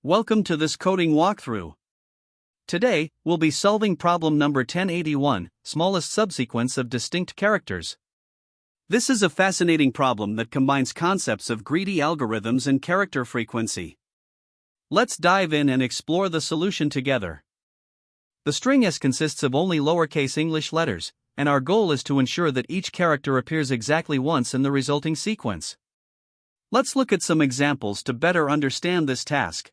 Welcome to this coding walkthrough. Today, we'll be solving problem number 1081, smallest subsequence of distinct characters. This is a fascinating problem that combines concepts of greedy algorithms and character frequency. Let's dive in and explore the solution together. The string S consists of only lowercase English letters, and our goal is to ensure that each character appears exactly once in the resulting sequence. Let's look at some examples to better understand this task.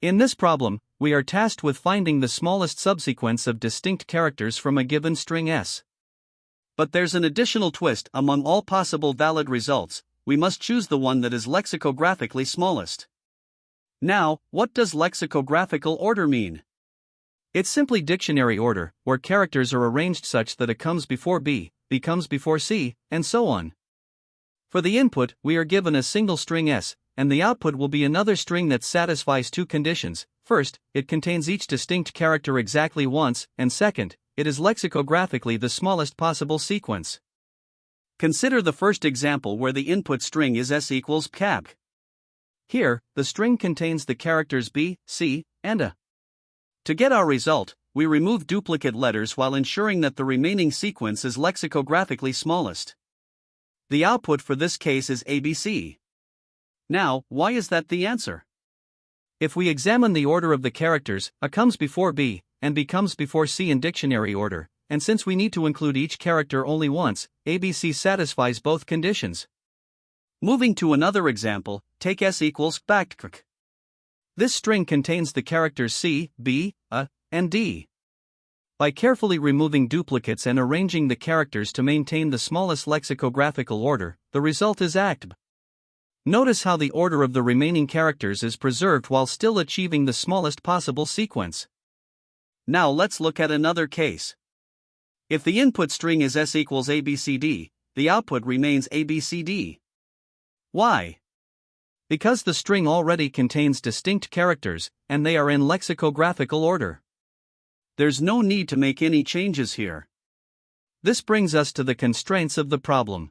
In this problem, we are tasked with finding the smallest subsequence of distinct characters from a given string S. But there's an additional twist: among all possible valid results, we must choose the one that is lexicographically smallest. Now, what does lexicographical order mean? It's simply dictionary order, where characters are arranged such that A comes before B, B comes before C, and so on. For the input, we are given a single string S, and the output will be another string that satisfies two conditions. First, it contains each distinct character exactly once, and second, it is lexicographically the smallest possible sequence. Consider the first example where the input string is S equals cap. Here, the string contains the characters B, C, and A. To get our result, we remove duplicate letters while ensuring that the remaining sequence is lexicographically smallest. The output for this case is ABC. Now, why is that the answer? If we examine the order of the characters, A comes before B, and B comes before C in dictionary order, and since we need to include each character only once, ABC satisfies both conditions. Moving to another example, take S equals Backtracking. This string contains the characters C, B, A, and D. By carefully removing duplicates and arranging the characters to maintain the smallest lexicographical order, the result is ACTB. Notice how the order of the remaining characters is preserved while still achieving the smallest possible sequence. Now let's look at another case. If the input string is S equals ABCD, the output remains ABCD. Why? Because the string already contains distinct characters, and they are in lexicographical order. There's no need to make any changes here. This brings us to the constraints of the problem.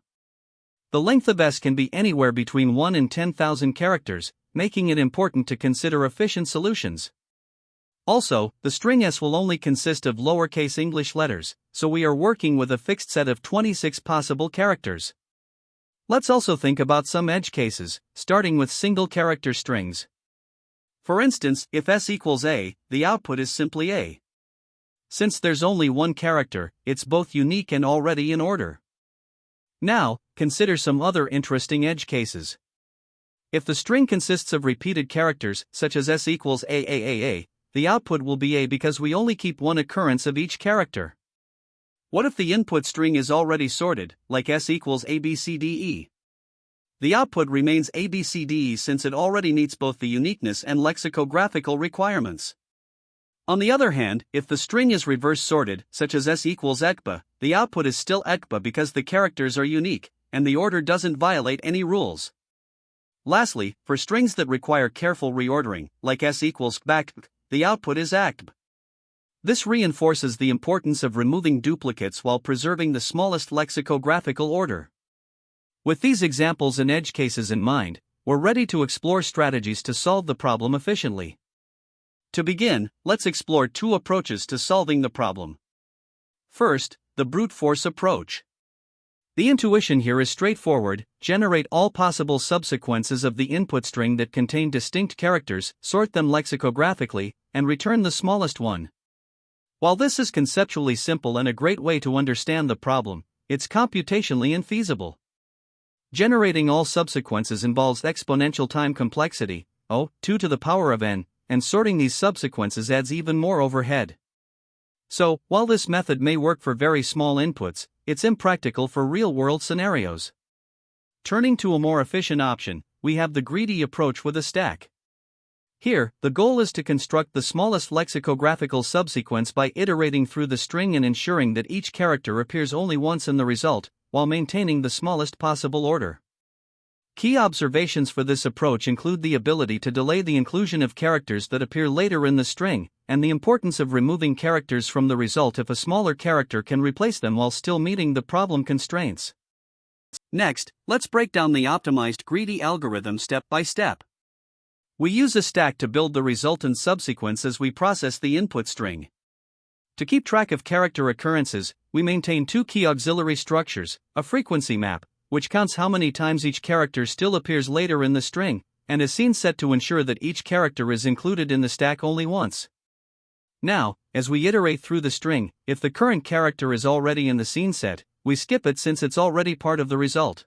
The length of S can be anywhere between 1 and 10,000 characters, making it important to consider efficient solutions. Also, the string S will only consist of lowercase English letters, so we are working with a fixed set of 26 possible characters. Let's also think about some edge cases, starting with single character strings. For instance, if S equals A, the output is simply A. Since there's only one character, it's both unique and already in order. Now, consider some other interesting edge cases. If the string consists of repeated characters, such as S equals AAAA, the output will be A because we only keep one occurrence of each character. What if the input string is already sorted, like S equals ABCDE? The output remains ABCDE since it already meets both the uniqueness and lexicographical requirements. On the other hand, if the string is reverse sorted, such as S equals ECBA, the output is still ECBA because the characters are unique, and the order doesn't violate any rules. Lastly, for strings that require careful reordering, like S equals BACTB, the output is ACTB. This reinforces the importance of removing duplicates while preserving the smallest lexicographical order. With these examples and edge cases in mind, we're ready to explore strategies to solve the problem efficiently. To begin, let's explore two approaches to solving the problem. First, the brute force approach. The intuition here is straightforward: generate all possible subsequences of the input string that contain distinct characters, sort them lexicographically, and return the smallest one. While this is conceptually simple and a great way to understand the problem, it's computationally infeasible. Generating all subsequences involves exponential time complexity, 2 to the power of n, and sorting these subsequences adds even more overhead. So, while this method may work for very small inputs, it's impractical for real-world scenarios. Turning to a more efficient option, we have the greedy approach with a stack. Here, the goal is to construct the smallest lexicographical subsequence by iterating through the string and ensuring that each character appears only once in the result, while maintaining the smallest possible order. Key observations for this approach include the ability to delay the inclusion of characters that appear later in the string, and the importance of removing characters from the result if a smaller character can replace them while still meeting the problem constraints. Next, let's break down the optimized greedy algorithm step by step. We use a stack to build the resultant subsequence as we process the input string. To keep track of character occurrences, we maintain two key auxiliary structures, a frequency map, which counts how many times each character still appears later in the string, and a scene set to ensure that each character is included in the stack only once. Now, as we iterate through the string, if the current character is already in the scene set, we skip it since it's already part of the result.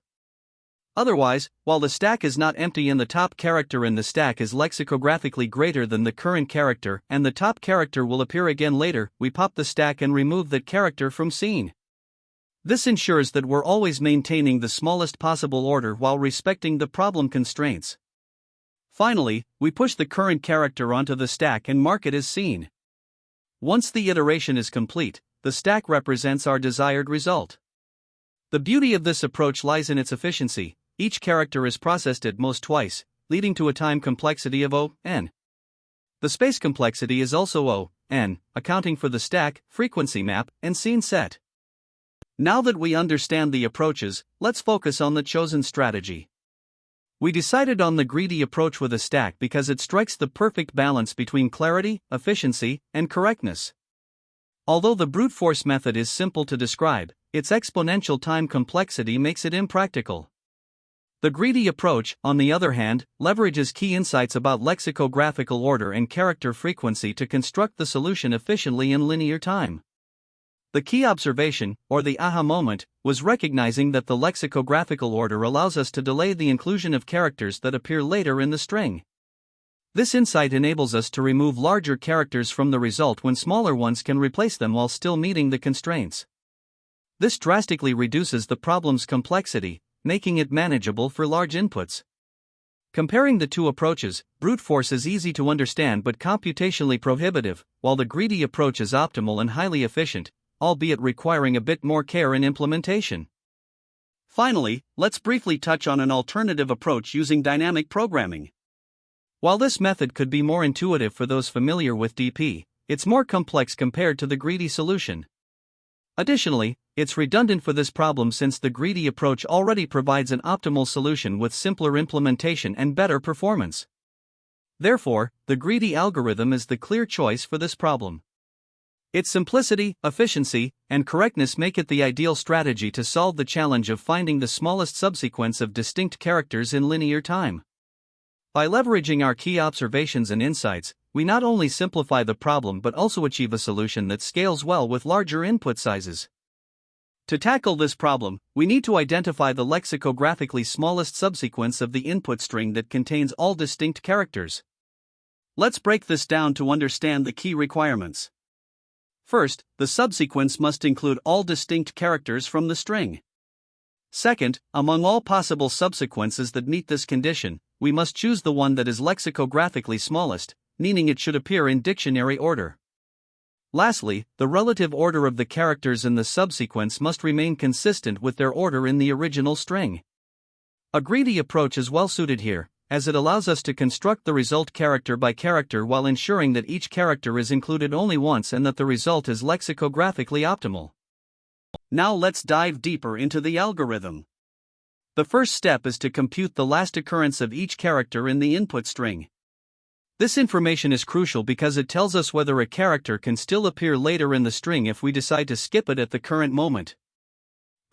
Otherwise, while the stack is not empty and the top character in the stack is lexicographically greater than the current character and the top character will appear again later, we pop the stack and remove that character from scene. This ensures that we're always maintaining the smallest possible order while respecting the problem constraints. Finally, we push the current character onto the stack and mark it as seen. Once the iteration is complete, the stack represents our desired result. The beauty of this approach lies in its efficiency. Each character is processed at most twice, leading to a time complexity of O(n). The space complexity is also O(n), accounting for the stack, frequency map, and scene set. Now that we understand the approaches, let's focus on the chosen strategy. We decided on the greedy approach with a stack because it strikes the perfect balance between clarity, efficiency, and correctness. Although the brute force method is simple to describe, its exponential time complexity makes it impractical. The greedy approach, on the other hand, leverages key insights about lexicographical order and character frequency to construct the solution efficiently in linear time. The key observation, or the aha moment, was recognizing that the lexicographical order allows us to delay the inclusion of characters that appear later in the string. This insight enables us to remove larger characters from the result when smaller ones can replace them while still meeting the constraints. This drastically reduces the problem's complexity, making it manageable for large inputs. Comparing the two approaches, brute force is easy to understand but computationally prohibitive, while the greedy approach is optimal and highly efficient, albeit requiring a bit more care in implementation. Finally, let's briefly touch on an alternative approach using dynamic programming. While this method could be more intuitive for those familiar with DP, it's more complex compared to the greedy solution. Additionally, it's redundant for this problem since the greedy approach already provides an optimal solution with simpler implementation and better performance. Therefore, the greedy algorithm is the clear choice for this problem. Its simplicity, efficiency, and correctness make it the ideal strategy to solve the challenge of finding the smallest subsequence of distinct characters in linear time. By leveraging our key observations and insights, we not only simplify the problem but also achieve a solution that scales well with larger input sizes. To tackle this problem, we need to identify the lexicographically smallest subsequence of the input string that contains all distinct characters. Let's break this down to understand the key requirements. First, the subsequence must include all distinct characters from the string. Second, among all possible subsequences that meet this condition, we must choose the one that is lexicographically smallest, meaning it should appear in dictionary order. Lastly, the relative order of the characters in the subsequence must remain consistent with their order in the original string. A greedy approach is well suited here, as it allows us to construct the result character by character while ensuring that each character is included only once and that the result is lexicographically optimal. Now let's dive deeper into the algorithm. The first step is to compute the last occurrence of each character in the input string. This information is crucial because it tells us whether a character can still appear later in the string if we decide to skip it at the current moment.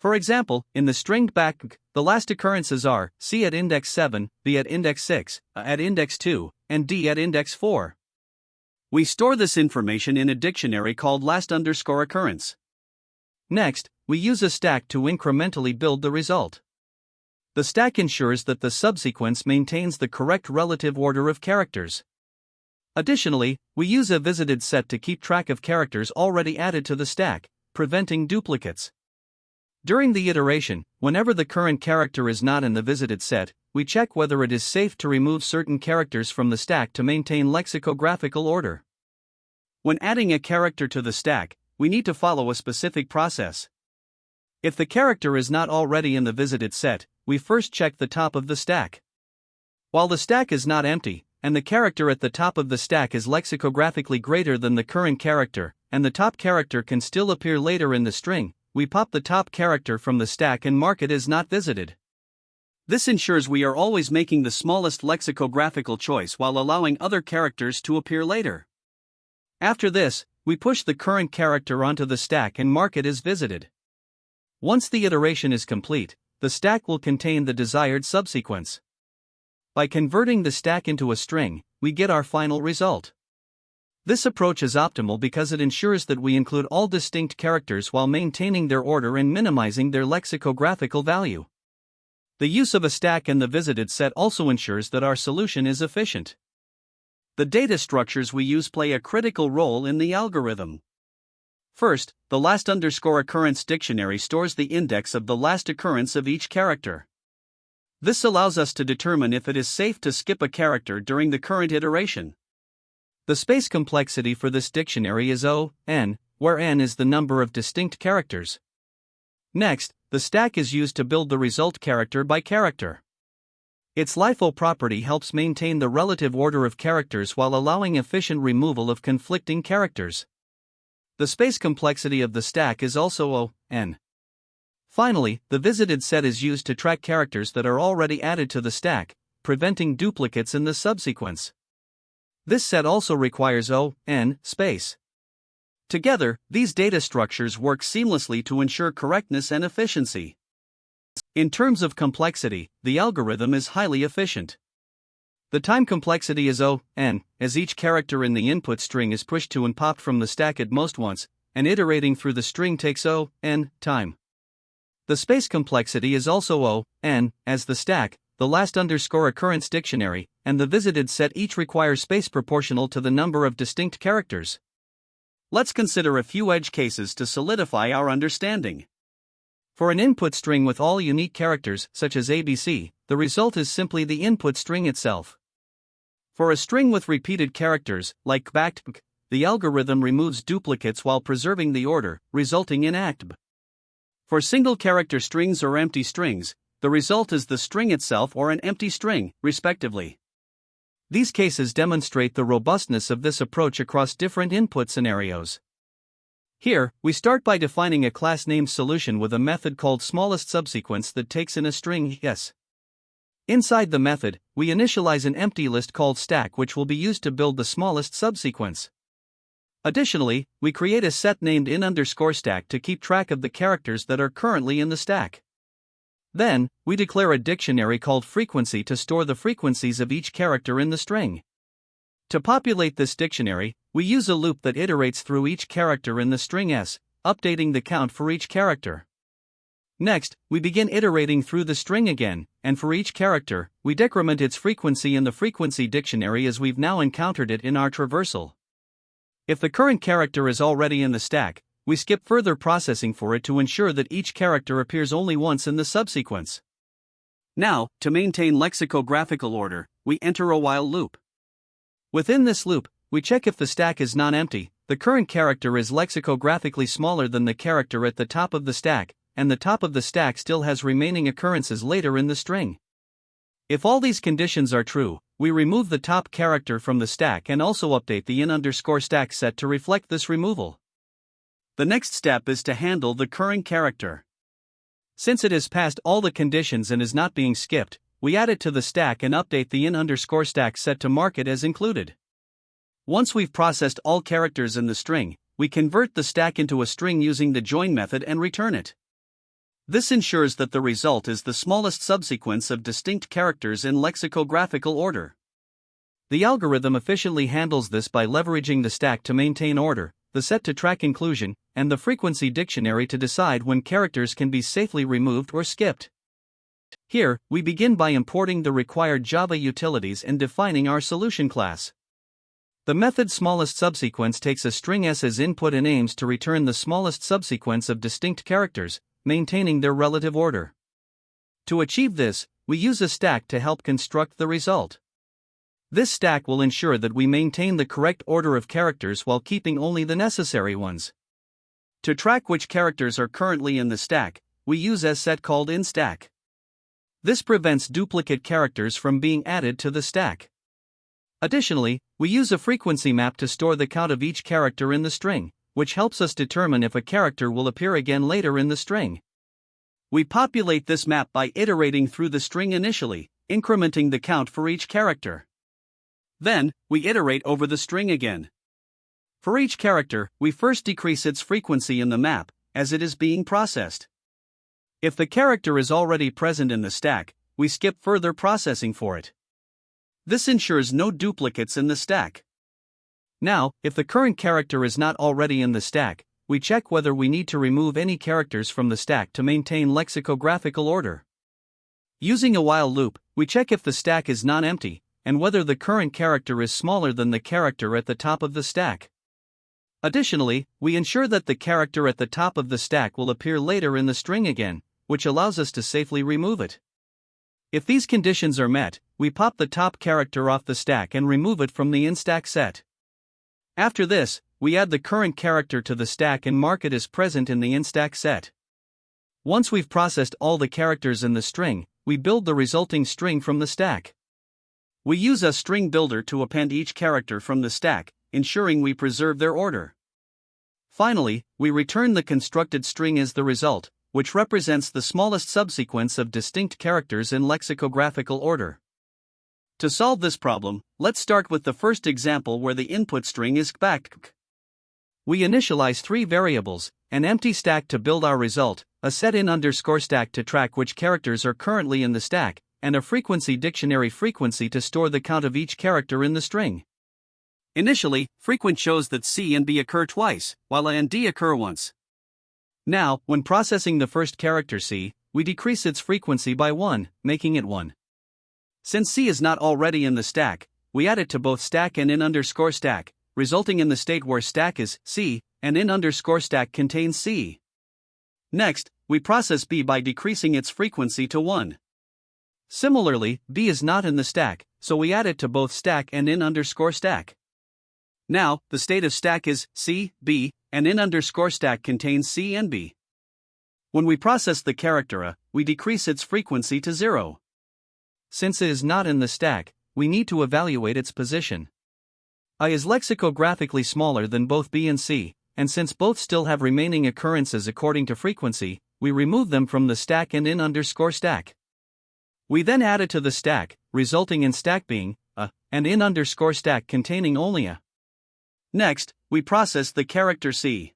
For example, in the string back, the last occurrences are C at index 7, B at index 6, A at index 2, and D at index 4. We store this information in a dictionary called last_occurrence. Next, we use a stack to incrementally build the result. The stack ensures that the subsequence maintains the correct relative order of characters. Additionally, we use a visited set to keep track of characters already added to the stack, preventing duplicates. During the iteration, whenever the current character is not in the visited set, we check whether it is safe to remove certain characters from the stack to maintain lexicographical order. When adding a character to the stack, we need to follow a specific process. If the character is not already in the visited set, we first check the top of the stack. While the stack is not empty, and the character at the top of the stack is lexicographically greater than the current character, and the top character can still appear later in the string, we pop the top character from the stack and mark it as not visited. This ensures we are always making the smallest lexicographical choice while allowing other characters to appear later. After this, we push the current character onto the stack and mark it as visited. Once the iteration is complete, the stack will contain the desired subsequence. By converting the stack into a string, we get our final result. This approach is optimal because it ensures that we include all distinct characters while maintaining their order and minimizing their lexicographical value. The use of a stack in the visited set also ensures that our solution is efficient. The data structures we use play a critical role in the algorithm. First, the last underscore occurrence dictionary stores the index of the last occurrence of each character. This allows us to determine if it is safe to skip a character during the current iteration. The space complexity for this dictionary is O(n), where n is the number of distinct characters. Next, the stack is used to build the result character by character. Its LIFO property helps maintain the relative order of characters while allowing efficient removal of conflicting characters. The space complexity of the stack is also O(n). Finally, the visited set is used to track characters that are already added to the stack, preventing duplicates in the subsequence. This set also requires O(n) space. Together, these data structures work seamlessly to ensure correctness and efficiency. In terms of complexity, the algorithm is highly efficient. The time complexity is O(n), as each character in the input string is pushed to and popped from the stack at most once, and iterating through the string takes O(n) time. The space complexity is also O(n), as the stack, the last underscore occurrence dictionary, and the visited set each require space proportional to the number of distinct characters. Let's consider a few edge cases to solidify our understanding. For an input string with all unique characters, such as ABC, the result is simply the input string itself. For a string with repeated characters, like backtracking, the algorithm removes duplicates while preserving the order, resulting in ACTB. For single character strings or empty strings, the result is the string itself or an empty string, respectively. These cases demonstrate the robustness of this approach across different input scenarios. Here, we start by defining a class-named solution with a method called smallestSubsequence that takes in a string s. Inside the method, we initialize an empty list called stack which will be used to build the smallest subsequence. Additionally, we create a set named in_stack to keep track of the characters that are currently in the stack. Then, we declare a dictionary called frequency to store the frequencies of each character in the string. To populate this dictionary, we use a loop that iterates through each character in the string s, updating the count for each character. Next, we begin iterating through the string again, and for each character, we decrement its frequency in the frequency dictionary as we've now encountered it in our traversal. If the current character is already in the stack, we skip further processing for it to ensure that each character appears only once in the subsequence. Now, to maintain lexicographical order, we enter a while loop. Within this loop, we check if the stack is non-empty, the current character is lexicographically smaller than the character at the top of the stack, and the top of the stack still has remaining occurrences later in the string. If all these conditions are true, we remove the top character from the stack and also update the in_stack set to reflect this removal. The next step is to handle the current character. Since it has passed all the conditions and is not being skipped, we add it to the stack and update the in_stack set to mark it as included. Once we've processed all characters in the string, we convert the stack into a string using the join method and return it. This ensures that the result is the smallest subsequence of distinct characters in lexicographical order. The algorithm efficiently handles this by leveraging the stack to maintain order, the set to track inclusion, and the frequency dictionary to decide when characters can be safely removed or skipped. Here, we begin by importing the required Java utilities and defining our solution class. The method smallestSubsequence takes a string s as input and aims to return the smallest subsequence of distinct characters, maintaining their relative order. To achieve this, we use a stack to help construct the result. This stack will ensure that we maintain the correct order of characters while keeping only the necessary ones. To track which characters are currently in the stack, we use a set called inStack. This prevents duplicate characters from being added to the stack. Additionally, we use a frequency map to store the count of each character in the string, which helps us determine if a character will appear again later in the string. We populate this map by iterating through the string initially, incrementing the count for each character. Then, we iterate over the string again. For each character, we first decrease its frequency in the map, as it is being processed. If the character is already present in the stack, we skip further processing for it. This ensures no duplicates in the stack. Now, if the current character is not already in the stack, we check whether we need to remove any characters from the stack to maintain lexicographical order. Using a while loop, we check if the stack is non-empty, and whether the current character is smaller than the character at the top of the stack. Additionally, we ensure that the character at the top of the stack will appear later in the string again, which allows us to safely remove it. If these conditions are met, we pop the top character off the stack and remove it from the in-stack set. After this, we add the current character to the stack and mark it as present in the in-stack set. Once we've processed all the characters in the string, we build the resulting string from the stack. We use a string builder to append each character from the stack, ensuring we preserve their order. Finally, we return the constructed string as the result, which represents the smallest subsequence of distinct characters in lexicographical order. To solve this problem, let's start with the first example where the input string is back. We initialize three variables: an empty stack to build our result, a setIn_stack to track which characters are currently in the stack, and a frequency dictionary frequency to store the count of each character in the string. Initially, frequent shows that C and B occur twice, while A and D occur once. Now, when processing the first character C, we decrease its frequency by 1, making it 1. Since C is not already in the stack, we add it to both stack and in_stack, resulting in the state where stack is C, and in_stack contains C. Next, we process B by decreasing its frequency to 1. Similarly, B is not in the stack, so we add it to both stack and in_stack. Now, the state of stack is C, B, and in_stack contains C and B. When we process the character A, we decrease its frequency to 0. Since it is not in the stack, we need to evaluate its position. A is lexicographically smaller than both B and C, and since both still have remaining occurrences according to frequency, we remove them from the stack and in_stack. We then add it to the stack, resulting in stack being A, and in_stack containing only A. Next, we process the character C.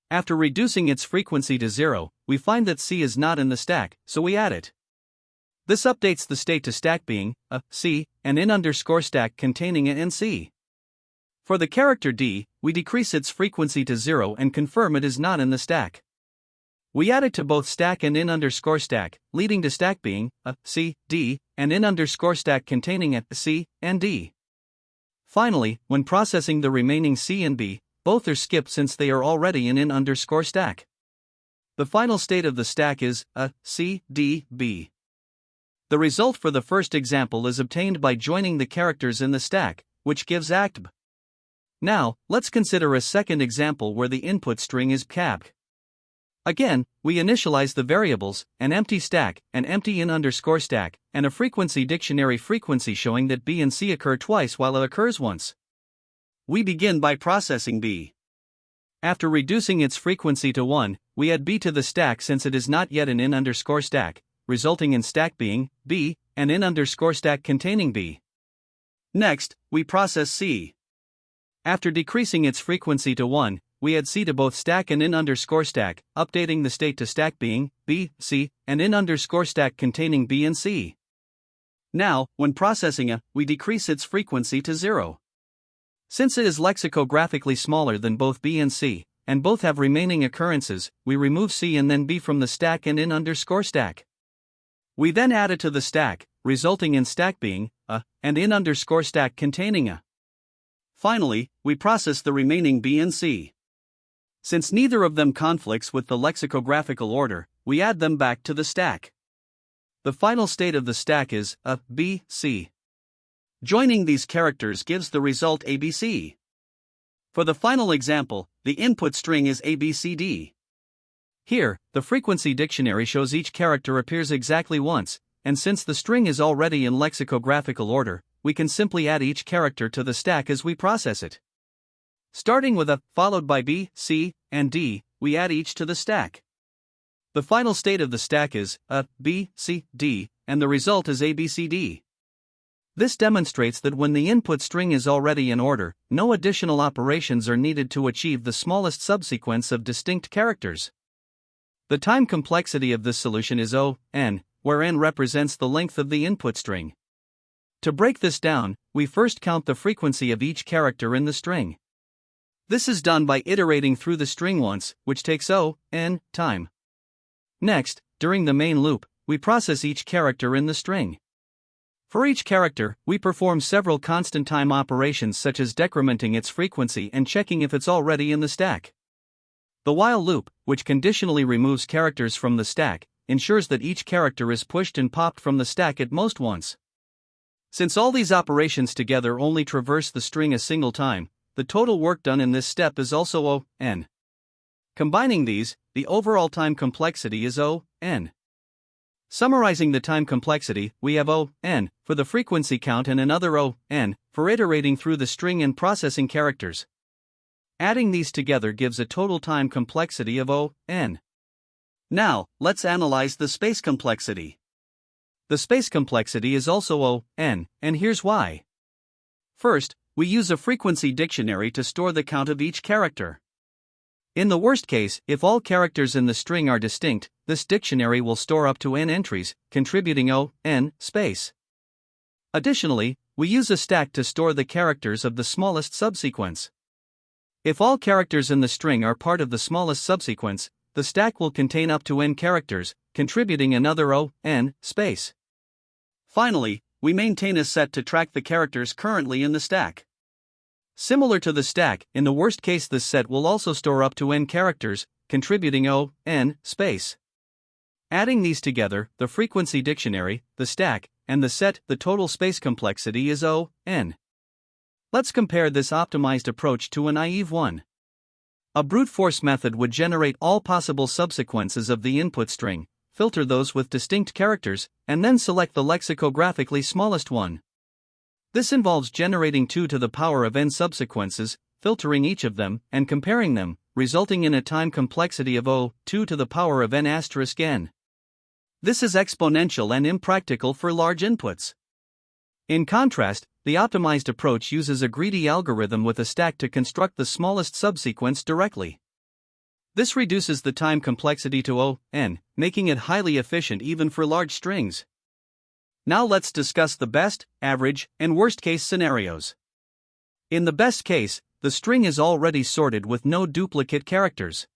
After reducing its frequency to 0, we find that C is not in the stack, so we add it. This updates the state to stack being A, C, and in_stack containing A and C. For the character D, we decrease its frequency to 0 and confirm it is not in the stack. We add it to both stack and in_stack, leading to stack being A, C, D, and in_stack containing A, C, and D. Finally, when processing the remaining C and B, both are skipped since they are already in in_stack. The final state of the stack is A, C, D, B. The result for the first example is obtained by joining the characters in the stack, which gives act B. Now, let's consider a second example where the input string is cap. Again, we initialize the variables, an empty stack, an empty in_stack, and a frequency dictionary frequency showing that B and C occur twice while A occurs once. We begin by processing B. After reducing its frequency to 1, we add B to the stack since it is not yet an in_stack, resulting in stack being B, and in_stack containing B. Next, we process C. After decreasing its frequency to 1, we add C to both stack and in_stack, updating the state to stack being B, C, and in_stack containing B and C. Now, when processing A, we decrease its frequency to 0. Since it is lexicographically smaller than both B and C, and both have remaining occurrences, we remove C and then B from the stack and in_stack. We then add it to the stack, resulting in stack being A, and in_stack containing A. Finally, we process the remaining B and C. Since neither of them conflicts with the lexicographical order, we add them back to the stack. The final state of the stack is A, B, C. Joining these characters gives the result ABC. For the final example, the input string is ABCD. Here, the frequency dictionary shows each character appears exactly once, and since the string is already in lexicographical order, we can simply add each character to the stack as we process it. Starting with A, followed by B, C, and D, we add each to the stack. The final state of the stack is A, B, C, D, and the result is ABCD. This demonstrates that when the input string is already in order, no additional operations are needed to achieve the smallest subsequence of distinct characters. The time complexity of this solution is O, n, where n represents the length of the input string. To break this down, we first count the frequency of each character in the string. This is done by iterating through the string once, which takes O, n, time. Next, during the main loop, we process each character in the string. For each character, we perform several constant time operations such as decrementing its frequency and checking if it's already in the stack. The while loop, which conditionally removes characters from the stack, ensures that each character is pushed and popped from the stack at most once. Since all these operations together only traverse the string a single time, the total work done in this step is also O, n. Combining these, the overall time complexity is O, n. Summarizing the time complexity, we have O, n, for the frequency count and another O, n, for iterating through the string and processing characters. Adding these together gives a total time complexity of O, n. Now, let's analyze the space complexity. The space complexity is also O, n, and here's why. First, we use a frequency dictionary to store the count of each character. In the worst case, if all characters in the string are distinct, this dictionary will store up to n entries, contributing O, n, space. Additionally, we use a stack to store the characters of the smallest subsequence. If all characters in the string are part of the smallest subsequence, the stack will contain up to n characters, contributing another O, n, space. Finally, we maintain a set to track the characters currently in the stack. Similar to the stack, in the worst case this set will also store up to n characters, contributing O, n, space. Adding these together, the frequency dictionary, the stack, and the set, the total space complexity is O, n. Let's compare this optimized approach to a naive one. A brute force method would generate all possible subsequences of the input string, filter those with distinct characters, and then select the lexicographically smallest one. This involves generating 2 to the power of n subsequences, filtering each of them, and comparing them, resulting in a time complexity of O, 2 to the power of n asterisk n. This is exponential and impractical for large inputs. In contrast, the optimized approach uses a greedy algorithm with a stack to construct the smallest subsequence directly. This reduces the time complexity to O, n, making it highly efficient even for large strings. Now let's discuss the best, average, and worst case scenarios. In the best case, the string is already sorted with no duplicate characters.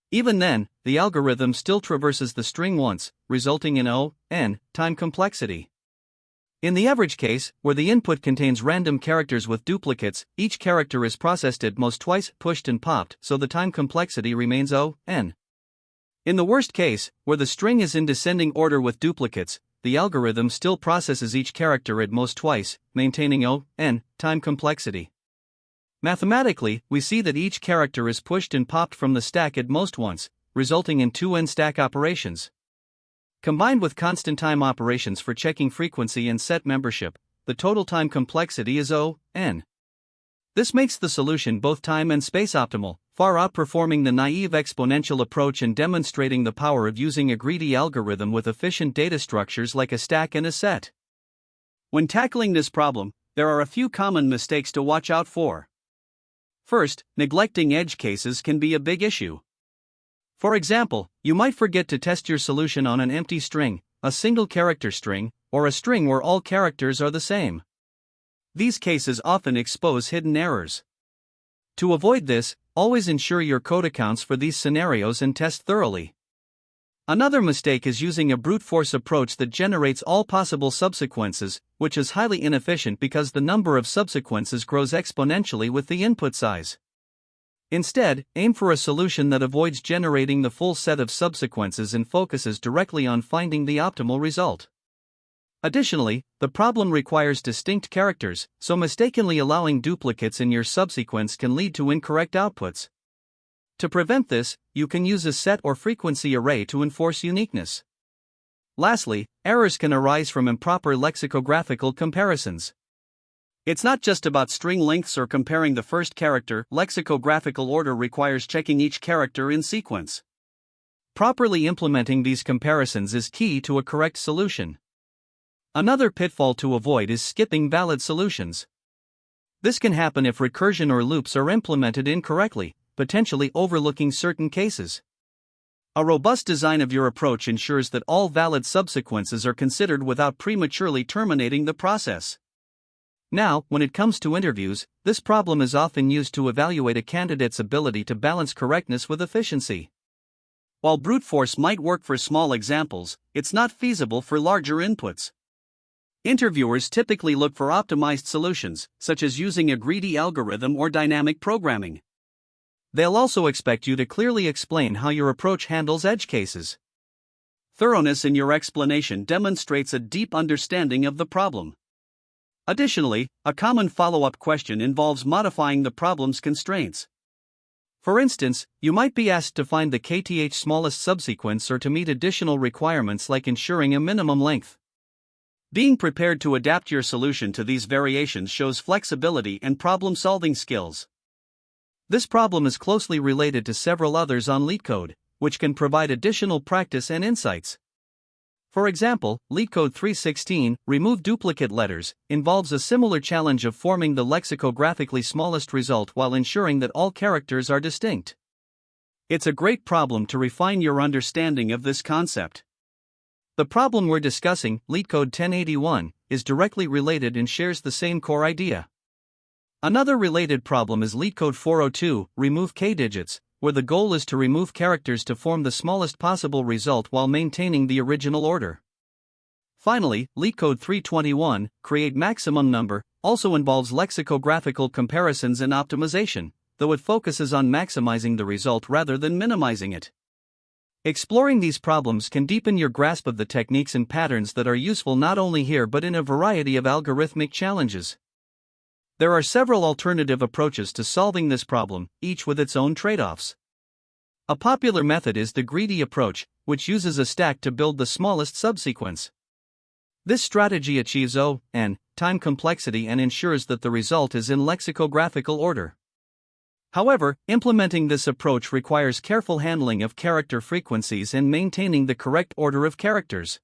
Even then, the algorithm still traverses the string once, resulting in O, n, time complexity. In the average case, where the input contains random characters with duplicates, each character is processed at most twice, pushed and popped, so the time complexity remains O, n. In the worst case, where the string is in descending order with duplicates, the algorithm still processes each character at most twice, maintaining O, n, time complexity. Mathematically, we see that each character is pushed and popped from the stack at most once, resulting in 2 n stack operations. Combined with constant time operations for checking frequency and set membership, the total time complexity is O, n. This makes the solution both time and space optimal, far outperforming the naive exponential approach and demonstrating the power of using a greedy algorithm with efficient data structures like a stack and a set. When tackling this problem, there are a few common mistakes to watch out for. First, neglecting edge cases can be a big issue. For example, you might forget to test your solution on an empty string, a single character string, or a string where all characters are the same. These cases often expose hidden errors. To avoid this, always ensure your code accounts for these scenarios and test thoroughly. Another mistake is using a brute force approach that generates all possible subsequences, which is highly inefficient because the number of subsequences grows exponentially with the input size. Instead, aim for a solution that avoids generating the full set of subsequences and focuses directly on finding the optimal result. Additionally, the problem requires distinct characters, so mistakenly allowing duplicates in your subsequence can lead to incorrect outputs. To prevent this, you can use a set or frequency array to enforce uniqueness. Lastly, errors can arise from improper lexicographical comparisons. It's not just about string lengths or comparing the first character. Lexicographical order requires checking each character in sequence. Properly implementing these comparisons is key to a correct solution. Another pitfall to avoid is skipping valid solutions. This can happen if recursion or loops are implemented incorrectly, potentially overlooking certain cases. A robust design of your approach ensures that all valid subsequences are considered without prematurely terminating the process. Now, when it comes to interviews, this problem is often used to evaluate a candidate's ability to balance correctness with efficiency. While brute force might work for small examples, it's not feasible for larger inputs. Interviewers typically look for optimized solutions, such as using a greedy algorithm or dynamic programming. They'll also expect you to clearly explain how your approach handles edge cases. Thoroughness in your explanation demonstrates a deep understanding of the problem. Additionally, a common follow-up question involves modifying the problem's constraints. For instance, you might be asked to find the kth smallest subsequence or to meet additional requirements like ensuring a minimum length. Being prepared to adapt your solution to these variations shows flexibility and problem-solving skills. This problem is closely related to several others on LeetCode, which can provide additional practice and insights. For example, LeetCode 3.16, Remove Duplicate Letters, involves a similar challenge of forming the lexicographically smallest result while ensuring that all characters are distinct. It's a great problem to refine your understanding of this concept. The problem we're discussing, LeetCode 1081, is directly related and shares the same core idea. Another related problem is LeetCode 402, Remove k-digits, where the goal is to remove characters to form the smallest possible result while maintaining the original order. Finally, LeetCode 321, Create maximum number, also involves lexicographical comparisons and optimization, though it focuses on maximizing the result rather than minimizing it. Exploring these problems can deepen your grasp of the techniques and patterns that are useful not only here but in a variety of algorithmic challenges. There are several alternative approaches to solving this problem, each with its own trade-offs. A popular method is the greedy approach, which uses a stack to build the smallest subsequence. This strategy achieves O(n) time complexity and ensures that the result is in lexicographical order. However, implementing this approach requires careful handling of character frequencies and maintaining the correct order of characters.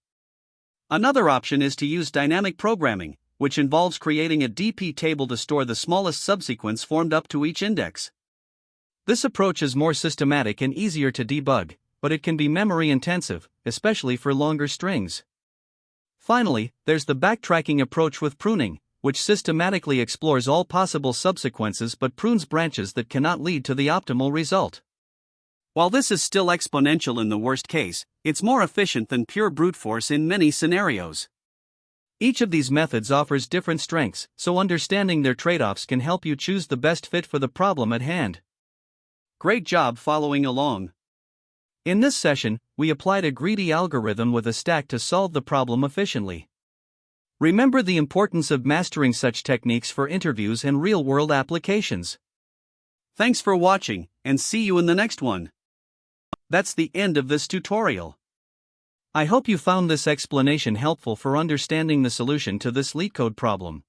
Another option is to use dynamic programming, which involves creating a DP table to store the smallest subsequence formed up to each index. This approach is more systematic and easier to debug, but it can be memory intensive, especially for longer strings. Finally, there's the backtracking approach with pruning, which systematically explores all possible subsequences but prunes branches that cannot lead to the optimal result. While this is still exponential in the worst case, it's more efficient than pure brute force in many scenarios. Each of these methods offers different strengths, so understanding their trade-offs can help you choose the best fit for the problem at hand. Great job following along. In this session, we applied a greedy algorithm with a stack to solve the problem efficiently. Remember the importance of mastering such techniques for interviews and real-world applications. Thanks for watching, and see you in the next one. That's the end of this tutorial. I hope you found this explanation helpful for understanding the solution to this LeetCode problem.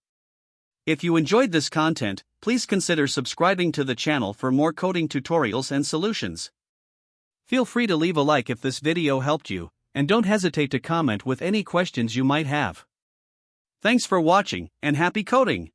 If you enjoyed this content, please consider subscribing to the channel for more coding tutorials and solutions. Feel free to leave a like if this video helped you, and don't hesitate to comment with any questions you might have. Thanks for watching, and happy coding!